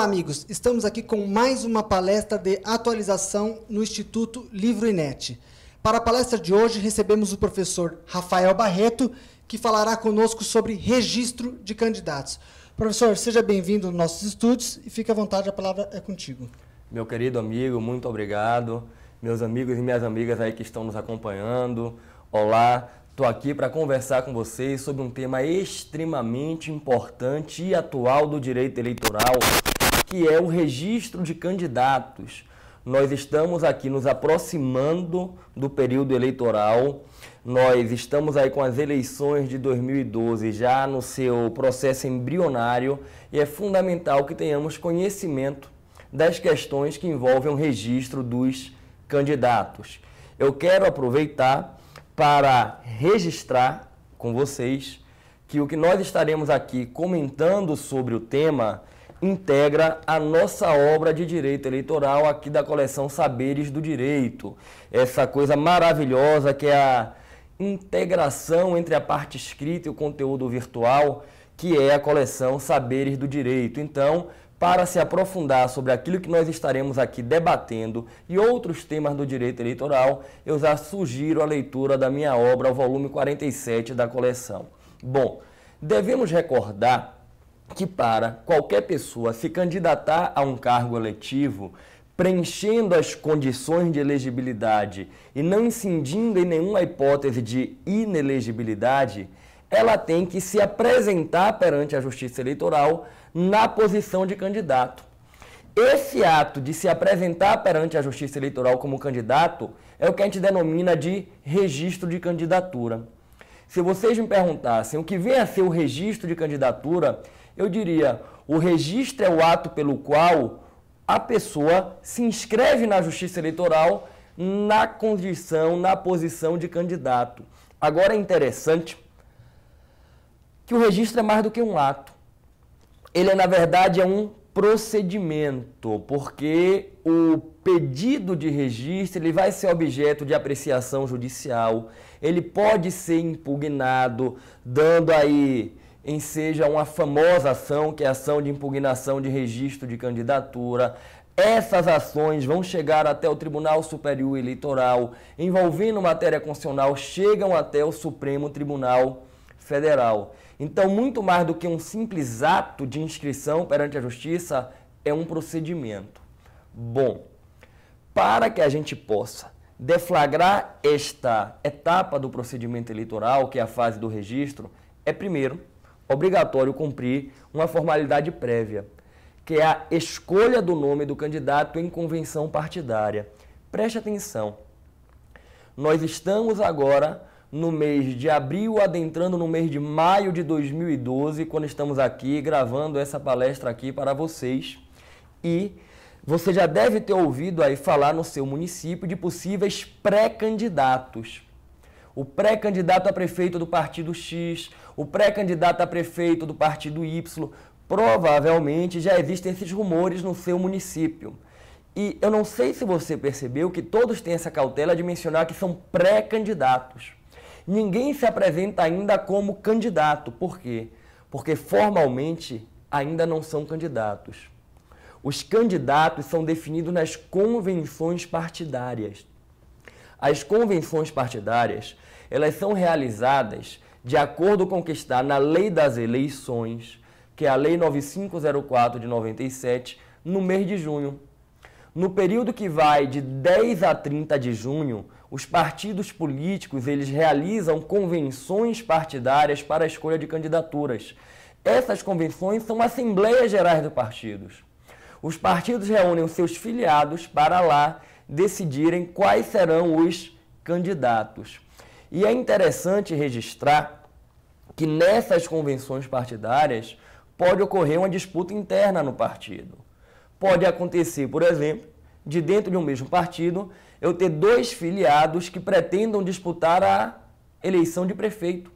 Olá, amigos. Estamos aqui com mais uma palestra de atualização no Instituto Livro e Net. Para a palestra de hoje, recebemos o professor Rafael Barreto, que falará conosco sobre registro de candidatos. Professor, seja bem-vindo aos nossos estúdios e fique à vontade, a palavra é contigo. Meu querido amigo, muito obrigado. Meus amigos e minhas amigas aí que estão nos acompanhando, olá. Estou aqui para conversar com vocês sobre um tema extremamente importante e atual do direito eleitoral, que é o registro de candidatos. Nós estamos aqui nos aproximando do período eleitoral, nós estamos aí com as eleições de 2012 já no seu processo embrionário e é fundamental que tenhamos conhecimento das questões que envolvem o registro dos candidatos. Eu quero aproveitar para registrar com vocês que o que nós estaremos aqui comentando sobre o tema integra a nossa obra de direito eleitoral aqui da coleção Saberes do Direito. Essa coisa maravilhosa que é a integração entre a parte escrita e o conteúdo virtual, que é a coleção Saberes do Direito. Então, para se aprofundar sobre aquilo que nós estaremos aqui debatendo e outros temas do direito eleitoral, eu já sugiro a leitura da minha obra, o volume 47 da coleção. Bom, devemos recordar que para qualquer pessoa se candidatar a um cargo eletivo, preenchendo as condições de elegibilidade e não incidindo em nenhuma hipótese de inelegibilidade, ela tem que se apresentar perante a Justiça Eleitoral na posição de candidato. Esse ato de se apresentar perante a Justiça Eleitoral como candidato é o que a gente denomina de registro de candidatura. Se vocês me perguntassem o que vem a ser o registro de candidatura, eu diria, o registro é o ato pelo qual a pessoa se inscreve na Justiça Eleitoral na condição, na posição de candidato. Agora é interessante que o registro é mais do que um ato. Ele, na verdade, é um procedimento, porque o pedido de registro ele vai ser objeto de apreciação judicial, ele pode ser impugnado, dando aí enseja uma famosa ação, que é a ação de impugnação de registro de candidatura. Essas ações vão chegar até o Tribunal Superior Eleitoral, envolvendo matéria constitucional, chegam até o Supremo Tribunal Federal. Então, muito mais do que um simples ato de inscrição perante a Justiça, é um procedimento. Bom, para que a gente possa deflagrar esta etapa do procedimento eleitoral, que é a fase do registro, é primeiro obrigatório cumprir uma formalidade prévia, que é a escolha do nome do candidato em convenção partidária. Preste atenção, nós estamos agora no mês de abril, adentrando no mês de maio de 2012, quando estamos aqui gravando essa palestra aqui para vocês. E você já deve ter ouvido aí falar no seu município de possíveis pré-candidatos. O pré-candidato a prefeito do partido X, o pré-candidato a prefeito do partido Y. Provavelmente já existem esses rumores no seu município. E eu não sei se você percebeu que todos têm essa cautela de mencionar que são pré-candidatos. Ninguém se apresenta ainda como candidato. Por quê? Porque formalmente ainda não são candidatos. Os candidatos são definidos nas convenções partidárias. As convenções partidárias, elas são realizadas de acordo com o que está na Lei das Eleições, que é a Lei 9504 de 97, no mês de junho. No período que vai de 10 a 30 de junho, os partidos políticos eles realizam convenções partidárias para a escolha de candidaturas. Essas convenções são assembleias gerais dos partidos. Os partidos reúnem os seus filiados para lá decidirem quais serão os candidatos. E é interessante registrar que nessas convenções partidárias pode ocorrer uma disputa interna no partido. Pode acontecer, por exemplo, de dentro de um mesmo partido, eu ter dois filiados que pretendam disputar a eleição de prefeito.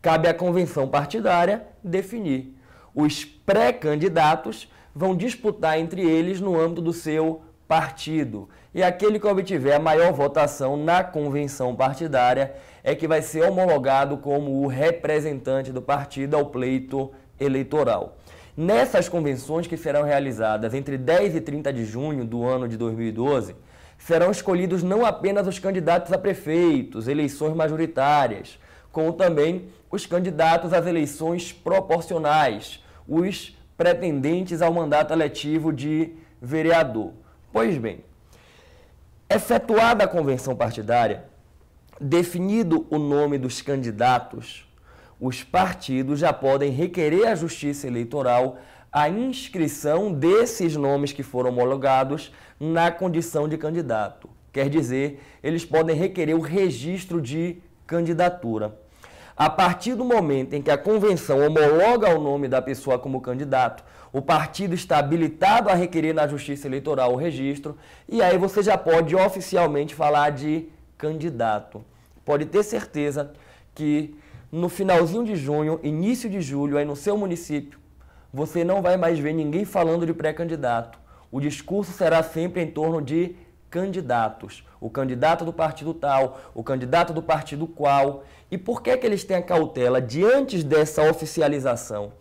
Cabe à convenção partidária definir. Os pré-candidatos vão disputar entre eles no âmbito do seu partido. E aquele que obtiver a maior votação na convenção partidária é que vai ser homologado como o representante do partido ao pleito eleitoral. Nessas convenções, que serão realizadas entre 10 e 30 de junho do ano de 2012, serão escolhidos não apenas os candidatos a prefeitos, eleições majoritárias, como também os candidatos às eleições proporcionais, os pretendentes ao mandato eletivo de vereador. Pois bem, efetuada a convenção partidária, definido o nome dos candidatos, os partidos já podem requerer à Justiça Eleitoral a inscrição desses nomes que foram homologados na condição de candidato. Quer dizer, eles podem requerer o registro de candidatura. A partir do momento em que a convenção homologa o nome da pessoa como candidato, o partido está habilitado a requerer na Justiça Eleitoral o registro, e aí você já pode oficialmente falar de candidato. Pode ter certeza que no finalzinho de junho, início de julho, aí no seu município, você não vai mais ver ninguém falando de pré-candidato. O discurso será sempre em torno de candidatos. O candidato do partido tal, o candidato do partido qual. E por que eles têm a cautela de, antes dessa oficialização,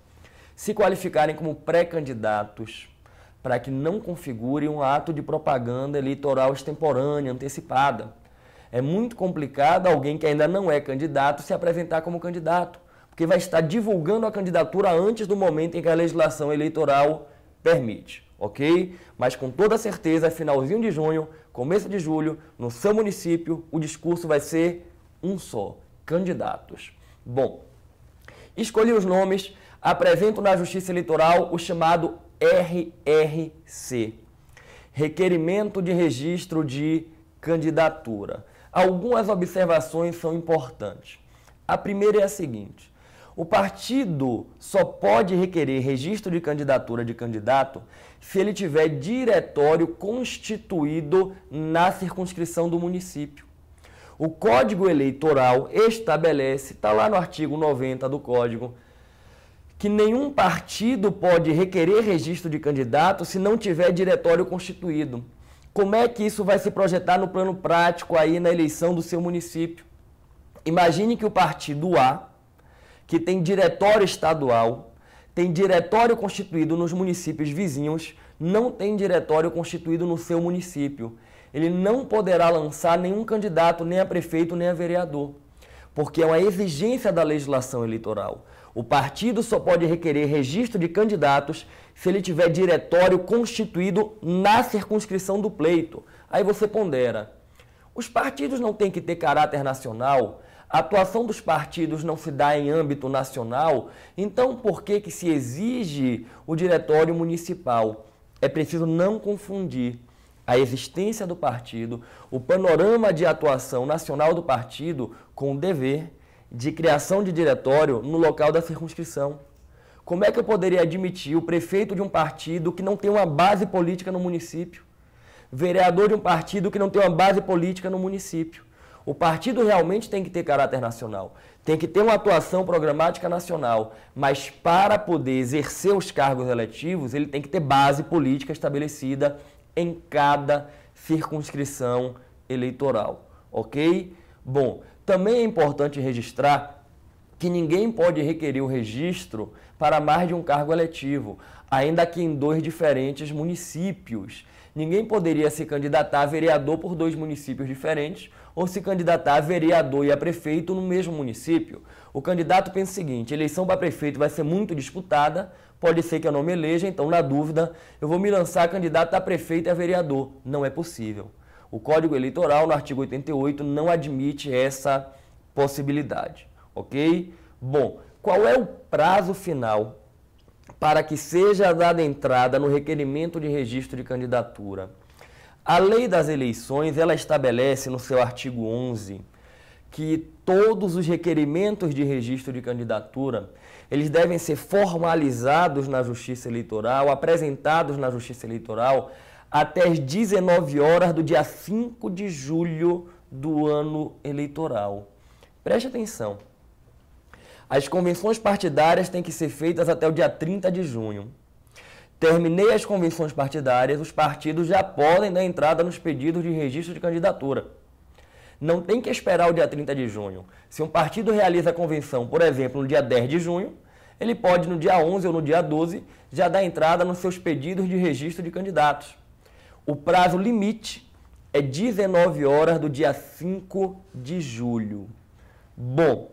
se qualificarem como pré-candidatos, para que não configure um ato de propaganda eleitoral extemporânea, antecipada? É muito complicado alguém que ainda não é candidato se apresentar como candidato, porque vai estar divulgando a candidatura antes do momento em que a legislação eleitoral permite, ok? Mas com toda certeza, finalzinho de junho, começo de julho, no seu município, o discurso vai ser um só: candidatos. Bom, escolhi os nomes, apresento na Justiça Eleitoral o chamado RRC, Requerimento de Registro de Candidatura. Algumas observações são importantes. A primeira é a seguinte: o partido só pode requerer registro de candidatura de candidato se ele tiver diretório constituído na circunscrição do município. O Código Eleitoral estabelece, está lá no artigo 90 do Código, que nenhum partido pode requerer registro de candidato se não tiver diretório constituído. Como é que isso vai se projetar no plano prático aí na eleição do seu município? Imagine que o partido A, que tem diretório estadual, tem diretório constituído nos municípios vizinhos, não tem diretório constituído no seu município. Ele não poderá lançar nenhum candidato, nem a prefeito, nem a vereador, porque é uma exigência da legislação eleitoral. O partido só pode requerer registro de candidatos se ele tiver diretório constituído na circunscrição do pleito. Aí você pondera: os partidos não têm que ter caráter nacional? A atuação dos partidos não se dá em âmbito nacional? Então, por que se exige o diretório municipal? É preciso não confundir a existência do partido, o panorama de atuação nacional do partido, com o dever de criação de diretório no local da circunscrição. Como é que eu poderia admitir o prefeito de um partido que não tem uma base política no município? Vereador de um partido que não tem uma base política no município? O partido realmente tem que ter caráter nacional, tem que ter uma atuação programática nacional, mas para poder exercer os cargos eletivos, ele tem que ter base política estabelecida em cada circunscrição eleitoral, ok? Bom, também é importante registrar que ninguém pode requerer o registro para mais de um cargo eletivo, ainda que em 2 diferentes municípios. Ninguém poderia se candidatar a vereador por 2 municípios diferentes ou se candidatar a vereador e a prefeito no mesmo município. O candidato pensa o seguinte: a eleição para prefeito vai ser muito disputada, pode ser que eu não me eleja, então, na dúvida, eu vou me lançar candidato a prefeito e a vereador. Não é possível. O Código Eleitoral, no artigo 88, não admite essa possibilidade, ok? Bom, qual é o prazo final para que seja dada entrada no requerimento de registro de candidatura? A Lei das Eleições, ela estabelece no seu artigo 11 que todos os requerimentos de registro de candidatura, eles devem ser formalizados na Justiça Eleitoral, apresentados na Justiça Eleitoral até as 19 horas do dia 5 de julho do ano eleitoral. Preste atenção. As convenções partidárias têm que ser feitas até o dia 30 de junho. Terminei as convenções partidárias, os partidos já podem dar entrada nos pedidos de registro de candidatura. Não tem que esperar o dia 30 de junho. Se um partido realiza a convenção, por exemplo, no dia 10 de junho, ele pode, no dia 11 ou no dia 12, já dar entrada nos seus pedidos de registro de candidatos. O prazo limite é 19 horas do dia 5 de julho. Bom,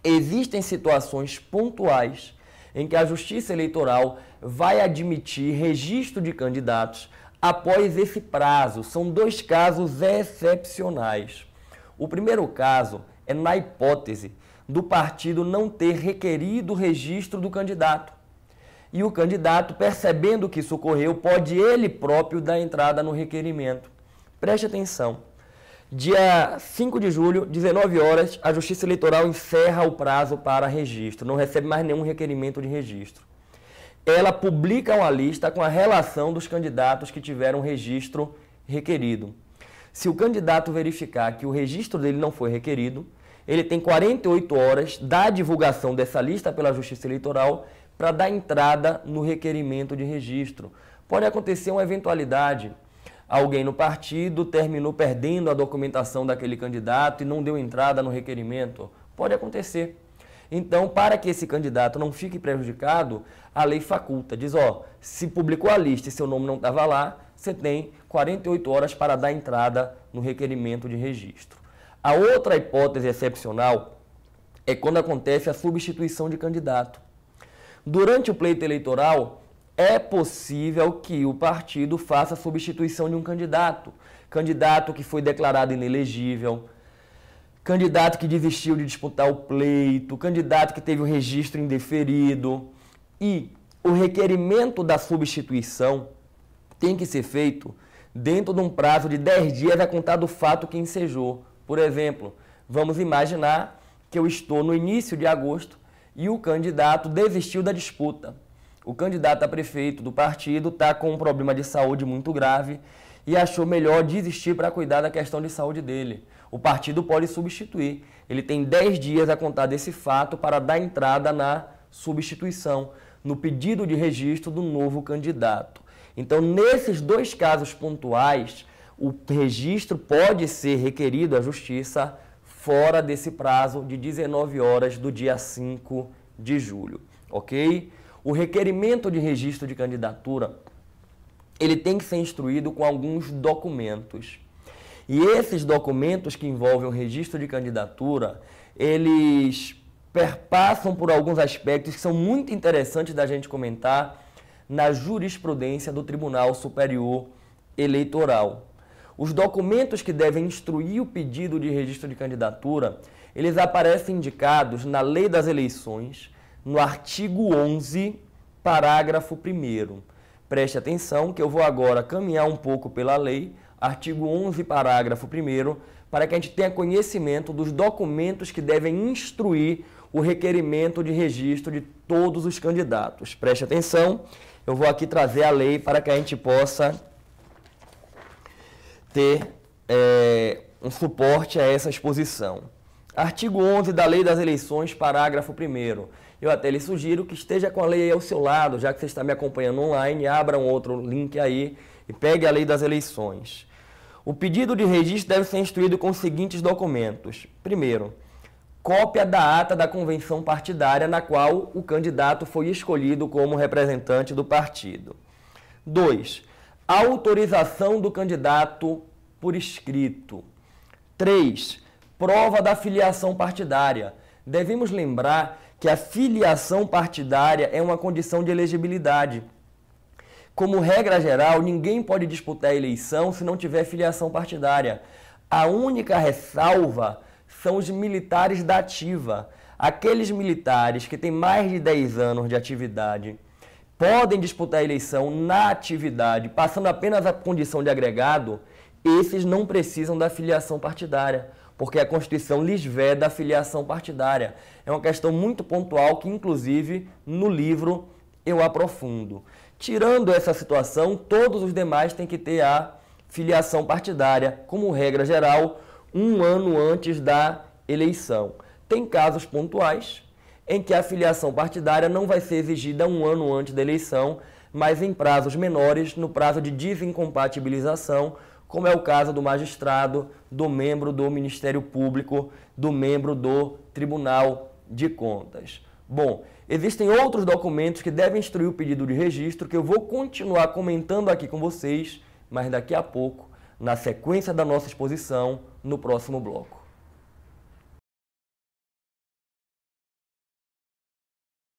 existem situações pontuais em que a Justiça Eleitoral vai admitir registro de candidatos após esse prazo. São 2 casos excepcionais. O primeiro caso é na hipótese do partido não ter requerido o registro do candidato. E o candidato, percebendo que isso ocorreu, pode ele próprio dar entrada no requerimento. Preste atenção. Dia 5 de julho, 19 horas, a Justiça Eleitoral encerra o prazo para registro. Não recebe mais nenhum requerimento de registro. Ela publica uma lista com a relação dos candidatos que tiveram registro requerido. Se o candidato verificar que o registro dele não foi requerido, ele tem 48 horas da divulgação dessa lista pela Justiça Eleitoral para dar entrada no requerimento de registro. Pode acontecer uma eventualidade. Alguém no partido terminou perdendo a documentação daquele candidato e não deu entrada no requerimento. Pode acontecer. Então, para que esse candidato não fique prejudicado, a lei faculta. Diz, se publicou a lista e seu nome não estava lá, você tem 48 horas para dar entrada no requerimento de registro. A outra hipótese excepcional é quando acontece a substituição de candidato. Durante o pleito eleitoral, é possível que o partido faça a substituição de um candidato. Candidato que foi declarado inelegível, candidato que desistiu de disputar o pleito, candidato que teve o registro indeferido. E o requerimento da substituição tem que ser feito dentro de um prazo de 10 dias a contar do fato que ensejou. Por exemplo, vamos imaginar que eu estou no início de agosto e o candidato desistiu da disputa. O candidato a prefeito do partido está com um problema de saúde muito grave e achou melhor desistir para cuidar da questão de saúde dele. O partido pode substituir. Ele tem 10 dias a contar desse fato para dar entrada na substituição, no pedido de registro do novo candidato. Então, nesses 2 casos pontuais, o registro pode ser requerido à Justiça fora desse prazo de 19 horas do dia 5 de julho, ok? O requerimento de registro de candidatura, ele tem que ser instruído com alguns documentos. E esses documentos que envolvem o registro de candidatura, eles perpassam por alguns aspectos que são muito interessantes da gente comentar na jurisprudência do Tribunal Superior Eleitoral. Os documentos que devem instruir o pedido de registro de candidatura, eles aparecem indicados na Lei das Eleições, no artigo 11, parágrafo 1º. Preste atenção que eu vou agora caminhar um pouco pela lei, artigo 11, parágrafo 1º, para que a gente tenha conhecimento dos documentos que devem instruir o requerimento de registro de todos os candidatos. Preste atenção, eu vou aqui trazer a lei para que a gente possa ter um suporte a essa exposição. Artigo 11 da Lei das Eleições, parágrafo 1º. Eu até lhe sugiro que esteja com a lei aí ao seu lado, já que você está me acompanhando online, abra um outro link aí e pegue a Lei das Eleições. O pedido de registro deve ser instruído com os seguintes documentos. Primeiro, cópia da ata da convenção partidária na qual o candidato foi escolhido como representante do partido. 2. Autorização do candidato por escrito. 3. Prova da filiação partidária. Devemos lembrar que a filiação partidária é uma condição de elegibilidade. Como regra geral, ninguém pode disputar a eleição se não tiver filiação partidária. A única ressalva são os militares da ativa. Aqueles militares que têm mais de 10 anos de atividade podem disputar a eleição na atividade, passando apenas a condição de agregado, esses não precisam da filiação partidária, porque a Constituição lhes veda a filiação partidária. É uma questão muito pontual que, inclusive, no livro eu aprofundo. Tirando essa situação, todos os demais têm que ter a filiação partidária, como regra geral, 1 ano antes da eleição. Tem casos pontuais em que a filiação partidária não vai ser exigida 1 ano antes da eleição, mas em prazos menores, no prazo de desincompatibilização, como é o caso do magistrado, do membro do Ministério Público, do membro do Tribunal de Contas. Bom, existem outros documentos que devem instruir o pedido de registro que eu vou continuar comentando aqui com vocês, mas daqui a pouco, na sequência da nossa exposição, no próximo bloco.